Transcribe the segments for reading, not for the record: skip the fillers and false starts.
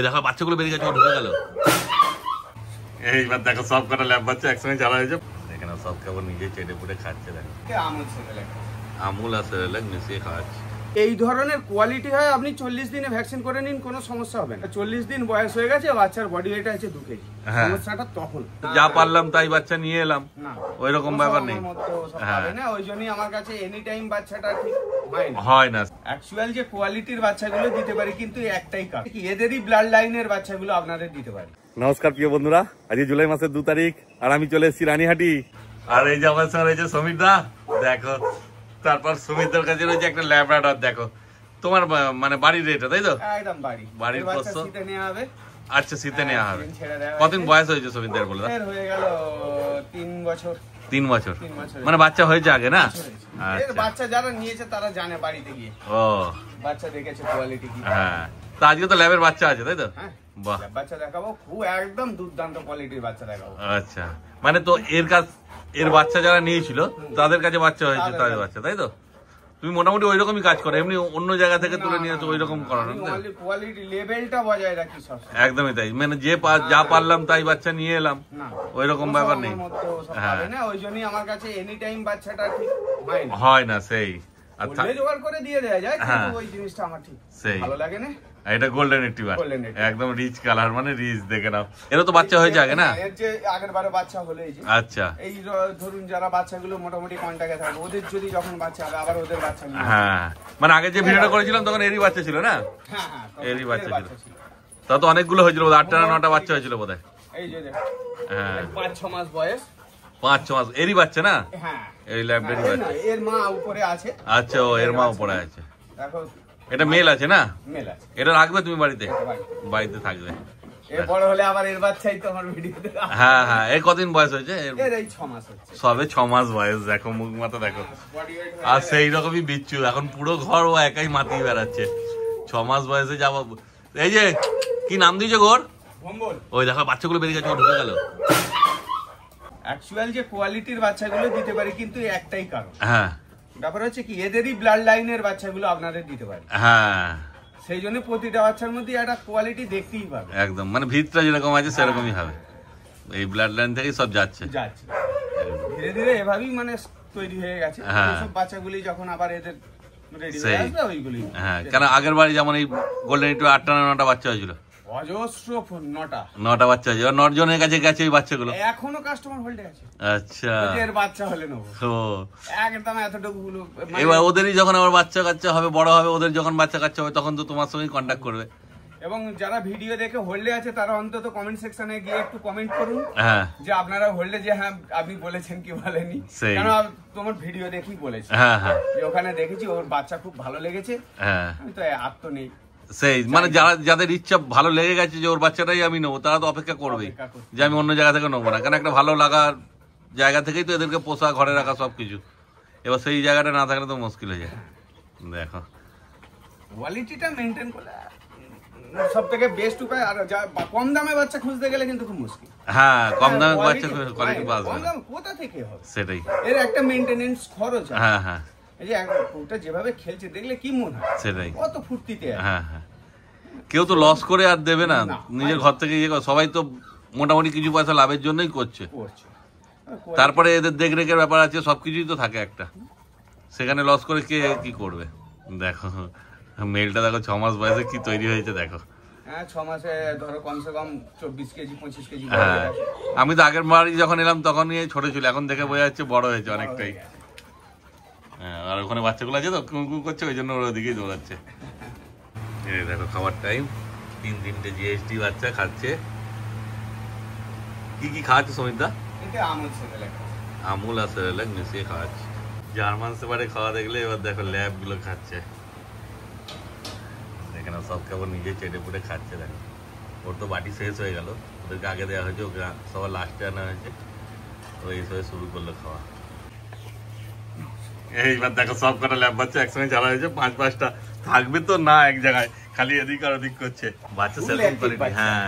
দেখো বাচ্চাগুলো বেরিয়ে গেছে, ঢুকে গেল। এইবার দেখো সব কটা ল্যাব বাচ্চা একসঙ্গে চালা হয়েছে। এখানে সব কেবল নিজে চেটে পুটে খাচ্ছে। দেখো আমুল আর সেরেলাক মিশিয়ে খাওয়াচ্ছে। এই ধরনের কোয়ালিটি হয়, আপনি 40 দিনে ভ্যাকসিন করে নিন, কোনো সমস্যা হবে না। 40 দিন বয়স হয়ে গেছে, বাচ্চার বডি ওয়েট আছে 2 কেজি। সমস্যাটা তখন যা পারলাম তাই বাচ্চা নিয়ে এলাম, ওই রকম ব্যাপার নেই। ওই জন্যই আমার কাছে এনি টাইম বাচ্চাটা ঠিক হয় না। অ্যাকচুয়াল যে কোয়ালিটির বাচ্চাগুলো দিতে পারি, কিন্তু একটাই কারণ এদেরই ব্লাড লাইনের বাচ্চাগুলো আপনাদের দিতে পারি। নমস্কার প্রিয় বন্ধুরা, আজকে জুলাই মাসের 2 তারিখ আর আমি চলে এসেছি রানীহাটি। আর এই যে আমার সঙ্গে রয়েছে সমীর দা, দেখো। তারপর সুমিতদের কাছে রয়েছে একটা ল্যাব্রাডর। দেখো তোমার মানে বাড়ির এটা, তাই তো? একদম বাড়ির প্রশ্ন। শীতে নেওয়া হবে। আচ্ছা, শীতে নেওয়া হবে। কতদিন বয়স হয়েছে সুমিতদের? বলে হয়ে গেল 3 বছর। 3 বছর মানে বাচ্চা হয়েছে আগে না? বাচ্চা যারা নিয়েছে তারা জানে, বাড়িতে গিয়ে ও বাচ্চা দেখেছে কোয়ালিটি কি। হ্যাঁ, তো আজকে তো ল্যাবের বাচ্চা আছে, তাই তো? বাহ, বাচ্চা দেখাবো, খুব একদম দুর্দান্ত কোয়ালিটির বাচ্চা দেখাবো। আচ্ছা, মানে তো এর বাচ্চা যারা নিয়েছিল তাদের কাছে বাচ্চা হয়েছে, তাদের বাচ্চা, তাই তো? তুমি মোটামুটি ওই রকমই কাজ করো, এমনি অন্য জায়গা থেকে তুলে নিয়েছো ওই রকম করো না? কোয়ালিটি লেভেলটা বজায় রাখি সব। একদমই তাই, মানে যা পারলাম তাই বাচ্চা নিয়ে এলাম, ওই রকম ব্যাপার নেই। হ্যাঁ, ওই জন্যই আমার কাছে এনি টাইম বাচ্চাটা ঠিক হয় না। সেই জোগাড় করে দিয়ে দেয়া যায়, কিন্তু ওই জিনিসটা আমার ঠিক ভালো লাগে না। এটা গোল্ডেন রিট্রিভার, একদম রিচ কালার, মানে রিচ। দেখে নাও, এরা তো বাচ্চা হয়েছে আগে না? এর যে আগের বারে বাচ্চা হলো, এই যে আচ্ছা, এই ধরুন যারা বাচ্চাগুলো মোটামুটি কন্টাক্টে থাকে, ওদের যদি যখন বাচ্চা হবে আবার ওদের বাচ্চা নিয়ে। হ্যাঁ, মানে আগে যে ভিডিওটা করেছিলাম তখন এরই বাচ্চা ছিল না? হ্যাঁ, এরই বাচ্চা ছিল। তা তো অনেকগুলো হয়েছিল, 8টা না 9টা বাচ্চা হয়েছিল বোধহয়। এই যে হ্যাঁ, 5-6 মাস বয়স। 5-6 মাস এরই বাচ্চা না? হ্যাঁ, এই ল্যাবরেটরি বাচ্চা। এর মা উপরে আছে। আচ্ছা, ও এর মা উপরে আছে। দেখো এটা মেল আছে না? মেল আছে। এটা রাখবে তুমি বাড়িতে? বাড়িতে থাকবে। এর বড় হলে আবার এর বাচ্চাই তো আমার ভিডিওতে। হ্যাঁ হ্যাঁ, এই কদিন বয়স হয়েছে? এর এই 6 মাস হচ্ছে। সবে 6 মাস বয়স। দেখো মুখ মাথা দেখো, আর সেই রকমই বিচ্ছু। এখন পুরো ঘর ও একাই মাতিয়ে বেড়াচ্ছে। 6 মাস বয়সে যাবো। এই যে কি নাম দিয়েছে ঘর? ভম্বল। ওই দেখো বাচ্চাগুলো বেরিয়ে গেছে, ঢুকে গেল। অ্যাকচুয়াল যে কোয়ালিটির বাচ্চাগুলো দিতে পারি, কিন্তু একটাই কারণ। হ্যাঁ, ব্যাপার হচ্ছে কি এদেরই ব্লাড লাইনের বাচ্চাগুলো আপনাদের দিতে পারি। হ্যাঁ, সেই জন্য প্রতিটা বাচ্চার মধ্যে একটা কোয়ালিটি দেখতেই পাবে। একদম, মানে ভিতটা যেরকম আছে সেরকমই হবে। এই ব্লাড লাইন থেকেই সব যাচ্ছে। ধীরে ধীরে এভাবেই মানে তৈরি হয়ে গেছে। এইসব বাচ্চাগুলি যখন আবার এদের রেডি হয়ে আসবে ওইগুলি। হ্যাঁ, কেন আগের বাড়ি যেমন এই গোল্ডেন রিট্রিভার 8টা না 9টা বাচ্চা হয়েছিল। অজস্র 9টা বাচ্চা হয়েছে, 9 জনের কাছে গেছে ওই বাচ্চাগুলো। এখনো কাস্টমার হোল্ডে আছে। আচ্ছা, এর বাচ্চা হলে নেবো। একদম এতটুকু। এবার ওদেরই যখন আবার বাচ্চা কাচ্চা হবে, বড় হবে, ওদের যখন বাচ্চা কাচ্চা হবে তখন তো তোমার সঙ্গে কন্ট্যাক্ট করবে। এবং যারা ভিডিও দেখে হোল্ডে আছে তারা অন্তত কমেন্ট সেকশনে গিয়ে একটু কমেন্ট করুন যে আপনারা হোল্ডে, যে হ্যাঁ আপনি বলেছেন কি বলেনি, কেন তোমার ভিডিও দেখেই বলেছি। যে ওখানে দেখেছি ওর বাচ্চা খুব ভালো লেগেছে। আমি তো আর তো নেই। সেই মানে যাদের ইচ্ছা ভালো লেগে গেছে যে ওর বাচ্চাটাই আমি নেবো, তারা তো অপেক্ষা করবেই যে আমি অন্য জায়গা থেকে নেবো না। কারণ একটা ভালো লাগার জায়গা থেকেই তো এদেরকে পোষা, ঘরে রাখা সবকিছু। এবার সেই জায়গাটা না থাকলে তো মুশকিল হয়ে যায়। দেখো কোয়ালিটিটা মেনটেন করলে সব থেকে বেস্ট উপায়। আর কম দামে বাচ্চা খুঁজতে গেলে কিন্তু খুব মুশকিল। হ্যাঁ, কম দামে বাচ্চা কোয়ালিটি পাওয়া কম দাম কোথা থেকে হবে? সেটাই, এর একটা মেইনটেনেন্স খরচ। হ্যাঁ হ্যাঁ, এই যে ওটা যেভাবে খেলছে দেখলে কি মনে হয়? সেটাই, কত ফুর্তিতে। হ্যাঁ হ্যাঁ, কেউ তো লস করে আর দেবে না। নিজের ঘর থেকে সবাই তো মোটামুটি কিছু পয়সা লাভের জন্যই করছে। তারপরে এদের দেখরেখের ব্যাপার আছে, সবকিছুই তো থাকে একটা। সেখানে লস করে কে কি করবে? দেখো মেলটা দেখো 6 মাস বয়সে কি তৈরি হয়েছে। দেখো হ্যাঁ, 6 মাসে ধরো কমসে কম 24 কেজি 25 কেজি। হ্যাঁ, আমি তো আগের বাড়ি যখন এলাম তখনই ছোট ছিল, এখন দেখে বোঝা যাচ্ছে বড় হয়েছে অনেকটাই। হ্যাঁ, আর ওখানে বাচ্চাগুলো আছে তো কুঁ করছে, ওই জন্য ওর ওদিকেই দৌড়াচ্ছে। এই দেখো খাবার টাইম, 3-3টে জিএসটি বাচ্চা খাচ্ছে। কি খাওয়াচ্ছে সমীরদা? আমুল আর সেরেলাক মিশিয়ে খাওয়াচ্ছে। জার্মান শেপার্ডে খাওয়া দেখলে এবার দেখো ল্যাব গুলো খাচ্ছে। এখানে সব কেবল নিজে চেটে পুটে খাচ্ছে। দেখো ওর তো বাটি শেষ হয়ে গেল, ওদেরকে আগে দেওয়া হয়েছে, ওকে সবার লাস্টে আনা হয়েছে। তো এই সবাই শুরু করলো খাওয়া। এইবার দেখো সব কটা ল্যাব বাচ্চা একসঙ্গে চালা হয়েছে। 5-5টা থাকবে তো না এক জায়গায়, খালি এদিক আর ওদিক করছে। বাচ্চা সেরকম কোয়ালিটি। হ্যাঁ,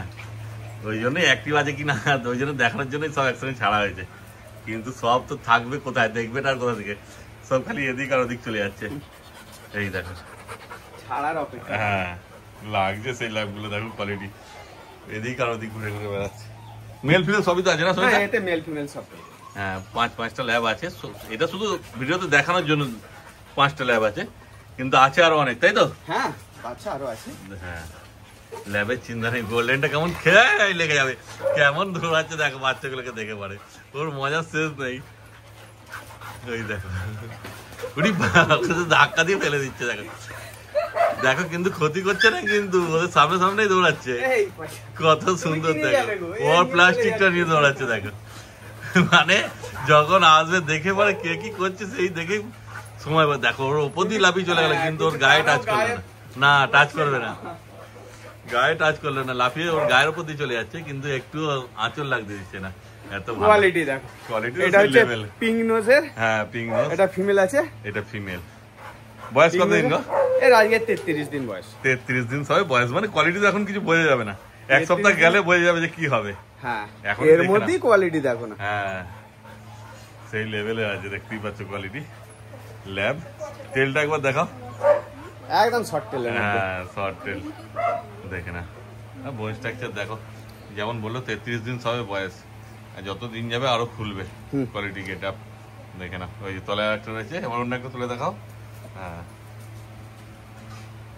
ওই জন্যই অ্যাক্টিভ আছে কিনা ওই জন্য দেখানোর জন্যই সব একসঙ্গে ছাড়া হয়েছে। কিন্তু সব তো থাকবে কোথায়, দেখবে না আর কোথা থেকে, সব খালি এদিক আর ওদিক চলে যাচ্ছে। এই দেখো ছাড়ার অপেক্ষা। হ্যাঁ, লাগছে সেই ল্যাবগুলো, দেখো কোয়ালিটি। এদিক আর ওদিক ঘুরে ঘুরে বেড়াচ্ছে। মেল ফিমেল সবই তো আছে না? হ্যাঁ, এতে মেল ফিমেল সব। হ্যাঁ, 5টা ল্যাব আছে। এটা শুধু ভিডিওতে দেখানোর জন্য 5টা ল্যাব আছে, কিন্তু আছে আরো অনেক, তাই তো? হ্যাঁ, বাচ্চা আরো আছে। হ্যাঁ, ল্যাবের চিন্তা নেই। গোল্ডেনটা কেমন খেয়ে লেগে যাবে, কেমন দৌড়াচ্ছে দেখো বাচ্চাগুলোকে দেখে পারে, ওর মজার শেষ নেই। ওই দেখো ধাক্কা দিয়ে ফেলে দিচ্ছে, দেখো দেখো, কিন্তু ক্ষতি করছে না, কিন্তু ওদের সামনে সামনেই দৌড়াচ্ছে। কত সুন্দর দেখো, ওর প্লাস্টিকটা নিয়ে দৌড়াচ্ছে দেখো। মানে যখন আসবে দেখে পরে কে কি করছে সেই দেখে সময় দেখো, ওর ওপর দিয়ে লাফিয়ে চলে গেল, কিন্তু ওর গায়ে টাচ করবে না। না, টাচ করবে না, গায়ে টাচ করলে না, লাফিয়ে ওর গায়ের উপর দিয়ে চলে যাচ্ছে, কিন্তু একটু আঁচল লাগতে দিচ্ছে না। এত কোয়ালিটি দেখো, কোয়ালিটি। এটা হচ্ছে পিঙ্ক নোজের। হ্যাঁ, পিঙ্ক নোজ। এটা ফিমেল আছে, এটা ফিমেল। বয়স কত দিন গো? এর আজকে 33 দিন বয়স। 33 দিন সবে বয়স, মানে কোয়ালিটি তো এখন কিছু বোঝা যাবে না, এক সপ্তাহ গেলে বোঝা যাবে যে কি হবে। হ্যাঁ, এর মধ্যেই কোয়ালিটি দেখো না। হ্যাঁ, সেই লেভেলে আছে, দেখতেই পাচ্ছ কোয়ালিটি। ল্যাব টেলটা একবার দেখাও, একদম শর্ট টেল। হ্যাঁ, শর্ট টেল দেখে না, বোন স্ট্রাকচার দেখো, যেমন বললো 33 দিন সবে বয়স, যত দিন যাবে আরো খুলবে কোয়ালিটি। গেট আপ দেখে না, ওই যে তলায় একটা রয়েছে, এবার অন্য একটা তুলে দেখাও। হ্যাঁ,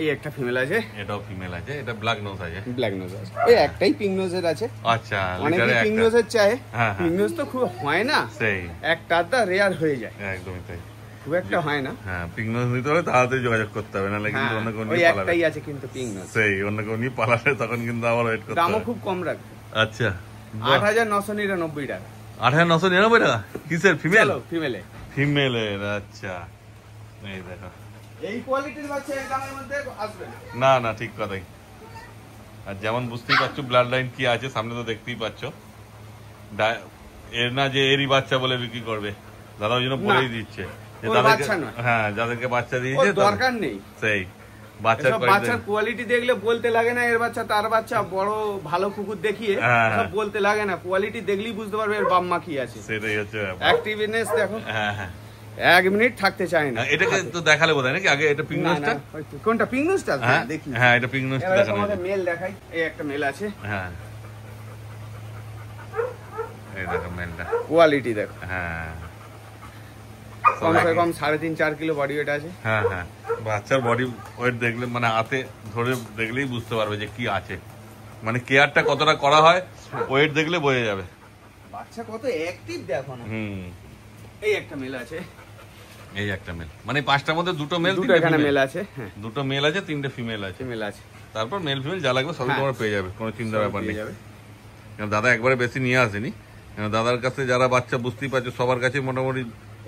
এই একটা ফিমেল আছে, এটাও ফিমেল আছে, এটা ব্ল্যাক নোজ আছে। ব্ল্যাক নোজ আছে, এই একটাই পিঙ্ক নোজের আছে। আচ্ছা, অনেকে পিঙ্ক নোজের চায়, পিঙ্ক নোজ তো খুব হয় না, সেই একটা আধটা রেয়ার হয়ে যায়, একদমই তাই, খুব একটা হয় না। হ্যাঁ, পিঙ্ক নোজ নিতে হলে তাড়াতাড়ি যোগাযোগ করতে হবে, নাহলে কিন্তু অন্য কেউ নিয়ে পালাবে। একটাই আছে কিন্তু পিঙ্ক নোজ, সেই অন্য কেউ নিয়ে পালালে তখন কিন্তু আবার ওয়েট করতে হবে। দামও খুব কম রাখবে। আচ্ছা, 8,999 টাকা। 8,999 টাকা? কিসের? ফিমেল? ফিমেলে, ফিমেলের। আচ্ছা, এই দেখো, এই কোয়ালিটির বাচ্চা এই দামের মধ্যে আসবে না? না, ঠিক কথাই। আর যেমন বুঝতেই পারছো ব্লাড লাইন কি আছে সামনে, তো দেখতেই পাচ্ছ। এর না যে এরই বাচ্চা বলে বিক্রি করবে, দাদা ওই জন্য বলেই দিচ্ছে যে তাদেরকে, হ্যাঁ, যাদেরকে বাচ্চা দিয়েছে দরকার নেই। সেই বাচ্চার কোয়ালিটি দেখলে বলতে লাগে না এর বাচ্চা তার বাচ্চা, বড় ভালো কুকুর দেখিয়ে সব বলতে লাগে না, কোয়ালিটি দেখলেই বুঝতে পারবে এর বাপ মা কি আছে। সেটাই হচ্ছে অ্যাক্টিভনেস দেখো। হ্যাঁ, হ্যাঁ, 1 মিনিট থাকতে চায় না। এটাকে তো দেখালে বোধহয় নাকি আগে? এটা পিঙ্ক নোজটা, কোনটা পিঙ্ক নোজটা? দেখি। হ্যাঁ, এটা পিঙ্ক নোজটা দেখানো। আমাদের মেল দেখাই, এই একটা মেল আছে। হ্যাঁ, এই দেখো মেলটা, কোয়ালিটি দেখো। হ্যাঁ, কমসে কম 3.5-4 কিলো বডি ওয়েট আছে। হ্যাঁ, হ্যাঁ, বাচ্চার বডি ওয়েট দেখলে মানে হাতে ধরে দেখলেই বুঝতে পারবে যে কি আছে, মানে কেয়ারটা কতটা করা হয় ওয়েট দেখলে বোঝা যাবে। বাচ্চা কত অ্যাক্টিভ দেখো না। এই একটা মেল আছে, এই একটা মেল, মানে 5টার মধ্যে 2টো মেল, 2টো এখানে মেল আছে। হ্যাঁ, 2টো মেল আছে, 3টে ফিমেল আছে। ফিমেল আছে, তারপর মেল ফিমেল যা লাগবে সবই তোমরা পেয়ে যাবে, কোনো চিন্তার ব্যাপার নেই। কারণ দাদা একবারে বেশি নিয়ে আসেনি, কারণ দাদার কাছে যারা বাচ্চা বুঝতেই পারছো সবার কাছে মোটামুটি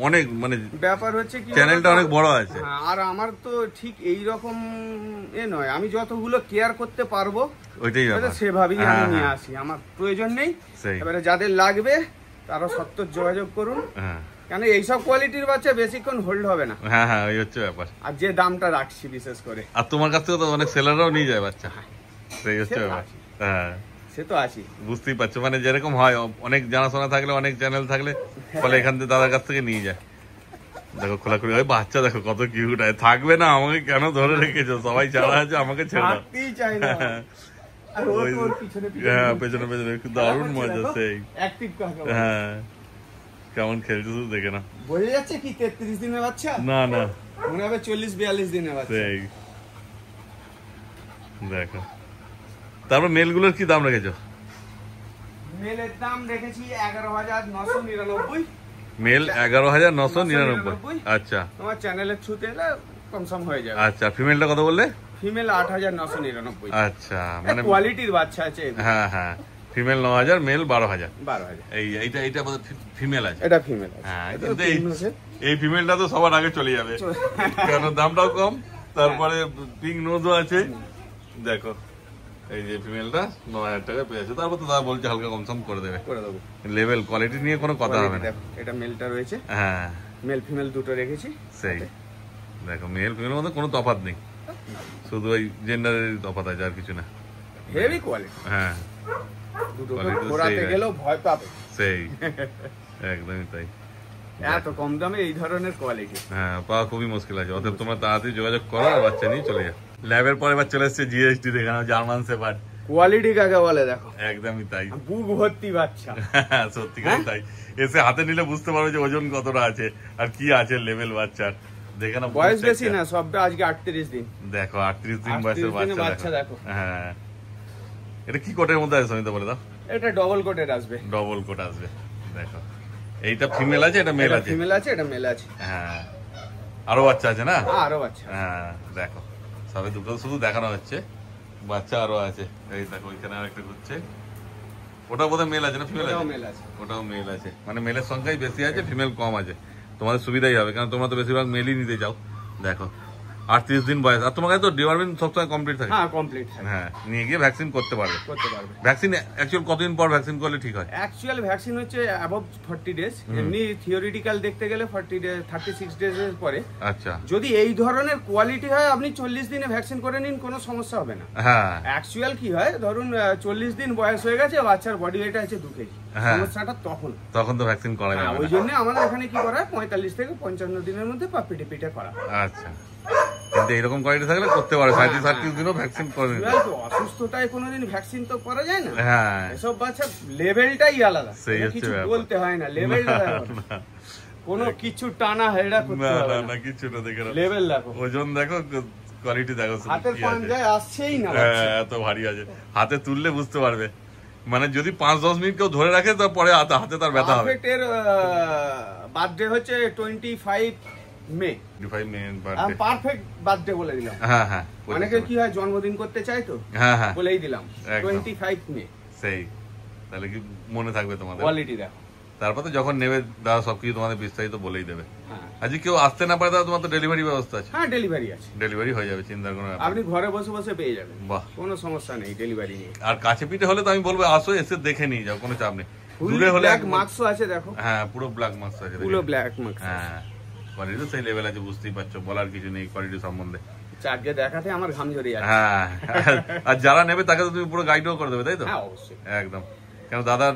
অনেক, মানে ব্যাপার হচ্ছে কি চ্যানেলটা অনেক বড় আছে। আর আমার তো ঠিক এই রকম নয়, আমি যতগুলো কেয়ার করতে পারবো ওইটাই সেভাবেই আমি নিয়ে আসি, আমার প্রয়োজন নেই। এবারে যাদের লাগবে তারা সত্তর যোগাযোগ করুন, কেন এইসব কোয়ালিটির বাচ্চা বেশিক্ষণ হোল্ড হবে না। হ্যাঁ, হ্যাঁ, ওই হচ্ছে ব্যাপার। আর যে দামটা রাখছি বিশেষ করে, আর তোমার কাছ থেকে তো অনেক সেলাররাও নিয়ে যায় বাচ্চা, সেই হচ্ছে ব্যাপার। হ্যাঁ, সে তো আছি, বুঝতেই পারছো, মানে যেরকম হয় অনেক জানাশোনা থাকলে, অনেক চ্যানেল থাকলে, ফলে এখান থেকে দাদার কাছ থেকে নিয়ে যায়। দেখো খোলাখুলি, ওই বাচ্চা দেখো কত কিউট আছে, থাকবে না? আমাকে কেন ধরে রেখেছো? সবাই ছাড়া আছে, আমাকে ছেড়ে দাও। হ্যাঁ, পেছনে পেছনে দারুণ মজা, সেই। হ্যাঁ, কেমন খেলছে শুধু দেখে না, বোঝা যাচ্ছে কি 33 দিনের বাচ্চা? না, না, মনে হবে 40-42 দিনের বাচ্চা। সেই দেখো। তারপর মেলগুলোর কি দাম রেখেছো? মেলের দাম রেখেছি 11,999। মেল 11,999। আচ্ছা, তোমার চ্যানেলের থ্রুতে এলে কমসম হয়ে যাবে। আচ্ছা, ফিমেলটা কত বললে? ফিমেল 8,999। আচ্ছা, মানে কোয়ালিটির বাচ্চা আছে। হ্যাঁ, হ্যাঁ, ফিমেল 9,000, মেল 12,000। 12,000। এইটা ফিমেল আছে। এটা ফিমেল আছে। হ্যাঁ, কিন্তু এই ফিমেলটা তো সবার আগে চলে যাবে, কারণ দামটাও কম, তারপরে পিঙ্ক নোজও আছে। দেখো এই যে ফিমেলটা 9,000 টাকা পেয়েছে, তারপর তো দাদা বলছে হালকা কম সম করে দেবে। লেভেল কোয়ালিটি নিয়ে কোনো কথা হবে না। এটা মেলটা রয়েছে। হ্যাঁ, মেল ফিমেল দুটো রেখেছি। সেই দেখো, মেল ফিমেলের মধ্যে কোনো তফাৎ নেই, শুধু ওই জেন্ডারের তফাৎ আছে, আর কিছু না। Heavy quality. হ্যাঁ, দুটো ঘোরাতে গেলেও ভয় পাবে, সেই একদমই তাই। এত কম দামে এই ধরনের কোয়ালিটি হ্যাঁ পাওয়া খুবই মুশকিল আছে, অতএব তোমরা তাড়াতাড়ি যোগাযোগ করো আর বাচ্চা নিয়ে চলে যাও। ল্যাবের পরে এবার চলে এসছে জিএসডি দেখানো, জার্মান শেপার্ড। কোয়ালিটি কাকে বলে দেখো, একদমই তাই, বুক ভর্তি বাচ্চা। সত্যিকার তাই, এসে হাতে নিলে বুঝতে পারবে যে ওজন কতটা আছে আর কি আছে লেভেল বাচ্চার। দেখে না, বয়স বেশি না, সবটা আজকে 38 দিন। দেখো 38 দিন বয়সের বাচ্চা দেখো। হ্যাঁ, এটা কি কোটের মধ্যে আছে সমিতা বলে দাও? এটা ডবল কোটের আসবে। ডবল কোট আসবে। দেখো এইটা ফিমেল আছে, এটা মেল আছে। ফিমেল আছে, এটা মেল আছে। হ্যাঁ, আরো বাচ্চা আছে না? আরো বাচ্চা। হ্যাঁ দেখো, সবে দুটো শুধু দেখানো হচ্ছে, বাচ্চা আরো আছে। এই দেখো এখানে আরেকটা ঘুরছে, ওটা বোধহয় মেল আছে না ফিমেল আছে? ওটাও মেল আছে, মানে মেলের সংখ্যাই বেশি আছে, ফিমেল কম আছে। তোমাদের সুবিধাই হবে, কারণ তোমরা তো বেশিরভাগ মেলই নিতে চাও। দেখো 38 দিন বয়স, আর তোমার কাছে তো ডিওয়ার্মিন সবসময় কমপ্লিট থাকে। হ্যাঁ কমপ্লিট। হ্যাঁ, নিয়ে গিয়ে ভ্যাকসিন করতে পারবে। ভ্যাকসিন অ্যাকচুয়াল কতদিন পর ভ্যাকসিন করলে ঠিক হয়? অ্যাকচুয়াল ভ্যাকসিন হচ্ছে অ্যাবভ 40 ডেজ, এমনি থিওরিটিক্যাল দেখতে গেলে 36 ডেজ এর পরে। আচ্ছা, যদি এই ধরনের কোয়ালিটি হয় আপনি 40 দিনে ভ্যাকসিন করে নিন, কোনো সমস্যা হবে না। হ্যাঁ, অ্যাকচুয়াল কি হয়, ধরুন 40 দিন বয়স হয়ে গেছে, বাচ্চার বডি ওয়েট আছে 2 কেজি, সমস্যাটা তখন তো ভ্যাকসিন করা যাবে না। ওই জন্য আমাদের এখানে কি করা হয়, 45 থেকে 55 দিনের মধ্যে পাপিটি পিঠে করা। আচ্ছা, কিন্তু এরকম কোয়ালিটি থাকলে করতে পারে 37 দিনও ভ্যাকসিন করে নিতে। অসুস্থতায় কোনোদিন ভ্যাকসিন তো করা যায় না। হ্যাঁ, এসব বাচ্চা লেভেলটাই আলাদা, কিছু বলতে হয় না, লেভেলটা কোনো কিছু টানা হেড়া করতে হবে না, কিছুটা দেখে লেভেল দেখো, ওজন দেখো, কোয়ালিটি দেখো, হাতের পাঞ্জায় আসছেই না, এত ভারী আছে, হাতে তুললে বুঝতে পারবে। মানে যদি 5-10 মিনিট কেউ ধরে রাখে তারপরে হাতে তার ব্যথা হবে। এর বার্থডে হচ্ছে 25 মে, পারফেক্ট বার্থডে বলে দিলাম। হ্যাঁ হ্যাঁ, অনেকে কি হয় জন্মদিন করতে চাই তো, হ্যাঁ হ্যাঁ বলেই দিলাম 25 মে। সেই, তাহলে কি মনে থাকবে তোমাদের। কোয়ালিটি দেখো, তারপর তো যখন নেবে দাদা সবকিছু তোমাদের বিস্তারিত বলেই দেবে। আজকে কেউ আসতে না পারে দাদা, তোমার তো ডেলিভারি ব্যবস্থা আছে? হ্যাঁ ডেলিভারি আছে, ডেলিভারি হয়ে যাবে, চিন্তার কোনো ব্যাপার। আপনি ঘরে বসে বসে পেয়ে যাবেন, বাহ, কোনো সমস্যা নেই ডেলিভারি নিয়ে। আর কাছে পিঠে হলে তো আমি বলবো আসো, এসে দেখে নিয়ে যাও, কোনো চাপ নেই। দূরে হলে ব্ল্যাক মার্কসও আছে দেখো। হ্যাঁ, পুরো ব্ল্যাক মার্কস আছে, পুরো ব্ল্যাক মার্কস। হ্যাঁ, কোয়ালিটি তো সেই লেভেল আছে, বুঝতেই পারছো, বলার কিছু নেই কোয়ালিটি সম্বন্ধে। চারকে দেখাতে আমার ঘাম ঝরিয়ে যাচ্ছে। হ্যাঁ, আর যারা নেবে তাকে তো তুমি পুরো গাইডও করে দেবে, তাই তো? হ্যাঁ অবশ্যই, একদম, কেন দাদার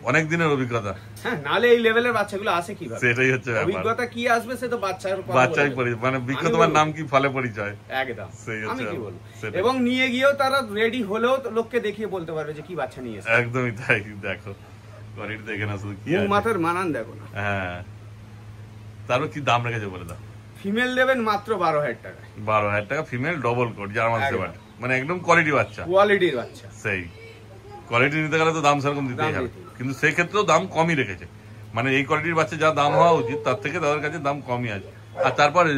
অনেক দিনের অভিজ্ঞতা। হ্যাঁ, নালে এই লেভেলের বাচ্চাগুলো আসে কিভাবে? সেটাই হচ্ছে ব্যাপার, অভিজ্ঞতা কি আসবে সে তো বাচ্চাই মানে বৃক্ষ তোমার নাম কি ফলে পরিচয়। একদম, আমি কি বলবো, এবং নিয়ে গিয়েও তারা রেডি হলেও লোককে দেখিয়ে বলতে পারবে যে কি বাচ্চা নিয়ে এসেছে। একদমই তাই, দেখো কোয়ালিটি দেখে না, শুধু কি মাথার মানান দেখো না। হ্যাঁ, তারপর কি দাম রেখেছে বলে দাও? ফিমেল দেবেন মাত্র 12,000 টাকা। 12,000 টাকা female, double coat, German shepherd, মানে একদম কোয়ালিটি বাচ্চা, কোয়ালিটির বাচ্চা। সেই কোয়ালিটি নিতে গেলে তো দাম সেরকম দিতেই হবে, কিন্তু সেই ক্ষেত্রেও দাম কমই রেখেছে। মানে এই কোয়ালিটির বাচ্চা যা দাম হওয়া উচিত তার থেকে তাদের কাছে দাম কমই আছে। আর তারপরে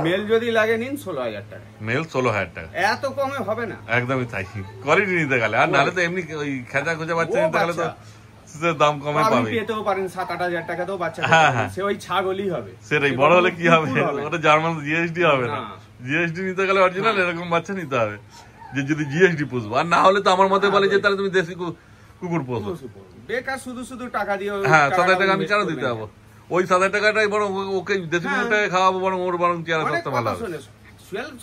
মেল যদি লাগে নিন 16,000 টাকা, মেল 16,000 টাকা, এত কমে হবে না। একদমই তাই, কোয়ালিটি নিতে গেলে। আর নাহলে তো এমনি ওই খেচা খোঁজা বাচ্চা নিতে গেলে তো দাম কমে পাবে, পেতেও পারেন 7-8,000 টাকাতেও বাচ্চা, সে ওই ছাগলই হবে। সেটাই, বড় হলে কি হবে, ওটা জার্মান জিএসডি হবে না। জিএসডি নিতে গেলে অরিজিনাল এরকম বাচ্চা নিতে হবে, যে যদি জিএসডি পুষবো। আর না হলে তো আমার মতে বলে যে তাহলে তুমি দেশি কুকুর পোষো, বেকার শুধু শুধু টাকা দিয়ে। হ্যাঁ, 7,000 টাকা আমি কেন দিতে যাবো? ওই 7,000 টাকাটাই বরং ওকে দেশি কুকুরটাকে খাওয়াবো, বরং ওর বরং চেয়ারে সস্তা ভালো হবে।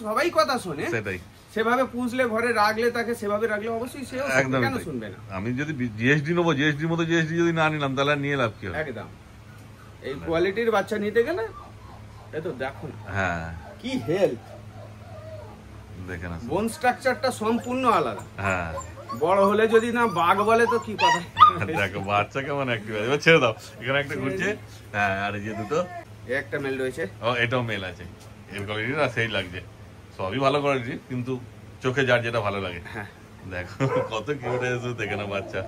সবাই কথা শোনে, সেটাই, সেভাবে পুষলে ঘরে রাখলে, তাকে সেভাবে রাখলে অবশ্যই সে একদম কেন শুনবে না। আমি যদি জিএসডি নেবো, জিএসডির মতো জিএসডি যদি না নিলাম তাহলে নিয়ে লাভ কি হবে? একদম, এই কোয়ালিটির বাচ্চা নিতে গেলে এ তো দেখো না, হ্যাঁ কি হেলথ, দেখে না, বোন স্ট্রাকচারটা সম্পূর্ণ আলাদা। হ্যাঁ, বড় হলে যদি না বাঘ বলে তো কি কথা। দেখো বাচ্চা কেমন অ্যাক্টিভ আছে, এবার ছেড়ে দাও। এখানে একটা ঘুরছে, হ্যাঁ, আর এই যে দুটো, একটা মেল রয়েছে, ও এটাও মেল আছে। এর কোয়ালিটি না সেই লাগছে, সবই ভালো কোয়ালিটি, কিন্তু চোখে যার যেটা ভালো লাগে। হ্যাঁ, দেখো কত কিউট আছে, দেখে না বাচ্চা,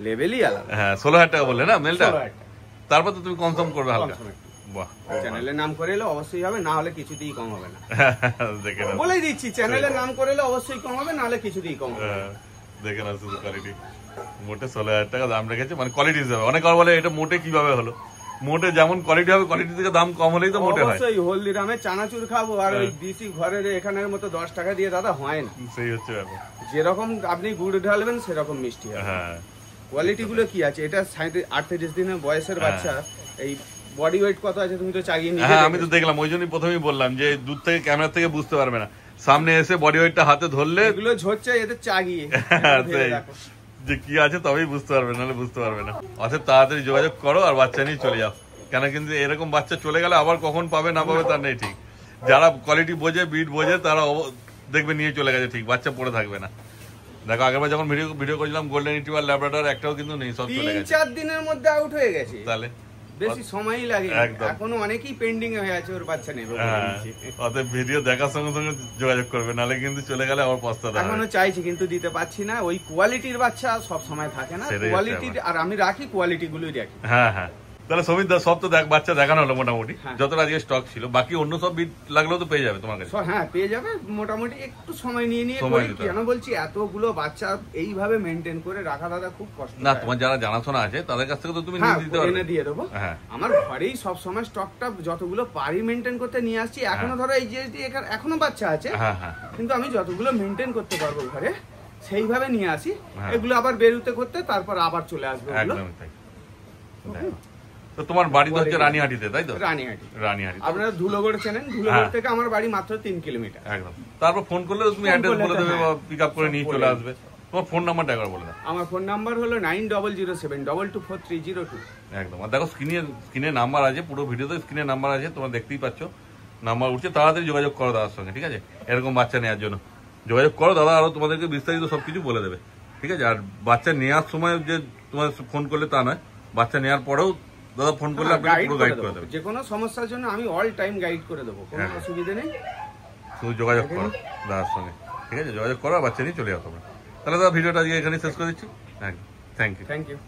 লেভেলই আলাদা। হ্যাঁ, 16,000 টাকা বললে না মেলটা? তারপর তো তুমি কনসার্ন করবে হালকা। বাহ, চ্যানেলের নাম করে এলে অবশ্যই হবে, না হলে কিছুতেই কম হবে না। দেখে না, বলেই দিচ্ছি, চ্যানেলের নাম করে এলে অবশ্যই কম হবে, না হলে কিছুতেই কম হবে। দেখে না, শুধু কোয়ালিটি, মোটে 16,000 টাকা দাম রেখেছে, মানে কোয়ালিটি হিসাবে। অনেক আর বলে এটা মোটে কিভাবে হলো, মোটে যেমন কোয়ালিটি হবে, কোয়ালিটি থেকে দাম কম হলেই তো মোটে হয়। অবশ্যই, হলদিরামে চানাচুর খাবো আর ওই দিশি ঘরের এখানের মতো 10 টাকা দিয়ে দাদা হয় না। সেই হচ্ছে ব্যাপার, যেরকম আপনি গুড় ঢালবেন সেরকম মিষ্টি হবে। হ্যাঁ, কোয়ালিটি গুলো কি আছে, এটা 38 দিনের বয়সের বাচ্চা, এই বডি ওয়েট কত আছে তুমি তো চাগিয়ে নিয়ে। হ্যাঁ, আমি তো দেখলাম, ওই জন্যই প্রথমেই বললাম যে দূর থেকে ক্যামেরা থেকে বুঝতে পারবে না, সামনে এসে বডি ওয়েটটা হাতে ধরলে এগুলো ঝরছে, এদের চাগিয়ে যে কি আছে তবেই বুঝতে পারবে, নাহলে বুঝতে পারবে না। অতএব তাড়াতাড়ি যোগাযোগ করো আর বাচ্চা নিয়ে চলে যাও, কেন কিন্তু এরকম বাচ্চা চলে গেলে আবার কখন পাবে না পাবে তার নেই ঠিক। যারা কোয়ালিটি বোঝে, বিট বোঝে, তারা দেখবে নিয়ে চলে গেছে, ঠিক বাচ্চা পড়ে থাকবে না। দেখো আগেরবার যখন ভিডিও করেছিলাম গোল্ডেন রিট্রিভার ল্যাব্রাডর একটাও কিন্তু নেই, সব চলে গেছে। 3-4 দিনের মধ্যে আউট হয়ে গেছে, তাহলে বেশি সময়ই লাগে, এখনো অনেকেই পেন্ডিং হয়ে আছে ওর বাচ্চা নেবে। অতএব ভিডিও দেখার সঙ্গে সঙ্গে যোগাযোগ করবে, নালে কিন্তু চলে গেলে আবার পস্তাতে হবে। এখনো চাইছি কিন্তু দিতে পারছি না, ওই কোয়ালিটির বাচ্চা সব সময় থাকে না, কোয়ালিটি আর আমি রাখি কোয়ালিটি গুলোই রাখি। হ্যাঁ হ্যাঁ, তাহলে সমিত দা সব তো বাচ্চা দেখানো হলো মোটামুটি, যতটা আজকে স্টক ছিল। বাকি অন্য সব বিট লাগলেও তো পেয়ে যাবে তোমার কাছে? হ্যাঁ পেয়ে যাবে, মোটামুটি একটু সময় নিয়ে কেন বলছি এতগুলো বাচ্চা এইভাবে মেনটেন করে রাখা দাদা খুব কষ্ট। না তোমার যারা জানাশোনা আছে তাদের কাছ থেকে তো তুমি নিয়ে দিতে পারবে, এনে দিয়ে দেবো। আমার ঘরেই সব সময় স্টকটা যতগুলো পারি মেনটেন করতে নিয়ে আসছি। এখনো ধরো এই যে এখনো বাচ্চা আছে, কিন্তু আমি যতগুলো মেনটেন করতে পারবো ঘরে সেইভাবে নিয়ে আসি। এগুলো আবার বেরুতে করতে তারপর আবার চলে আসবে। একদমই তাই। তো তোমার বাড়ি তো হচ্ছে রানীহাটিতে, তাই তো? রানীহাটি। আপনারা ধুলোগড় চেনেন, ধুলোগড় থেকে আমার বাড়ি মাত্র 3 কিলোমিটার। একদম। তারপর ফোন করলে তুমি অ্যাড্রেস বলে দেবে বা পিক আপ করে নিয়ে চলে আসবে। তোমার ফোন নাম্বারটা একবার বলে দাও। আমার ফোন নাম্বার হলো 9007224302। একদম। আর দেখো স্ক্রিনে নাম্বার আছে, পুরো ভিডিওতে স্ক্রিনে নাম্বার আছে, তোমরা দেখতেই পাচ্ছ নাম্বার উঠছে। তাড়াতাড়ি যোগাযোগ করো দাদার সঙ্গে, ঠিক আছে? এরকম বাচ্চা নেওয়ার জন্য যোগাযোগ করো, দাদা আরো তোমাদেরকে বিস্তারিত সবকিছু বলে দেবে, ঠিক আছে? আর বাচ্চা নেওয়ার সময় যে তোমার ফোন করলে তা নয়, বাচ্চা নেওয়ার পরেও দাদা ফোন করলে আপনাকে পুরো গাইড করে দেবে। যে কোনো সমস্যার জন্য আমি অল টাইম গাইড করে দেবো, কোনো অসুবিধা নেই। শুধু যোগাযোগ করো দাদার সঙ্গে, ঠিক আছে? যোগাযোগ করো, বাচ্চা নিয়ে চলে যাও তোমরা। তাহলে দাদা ভিডিওটা আজকে এখানে শেষ করে দিচ্ছি। Thank you.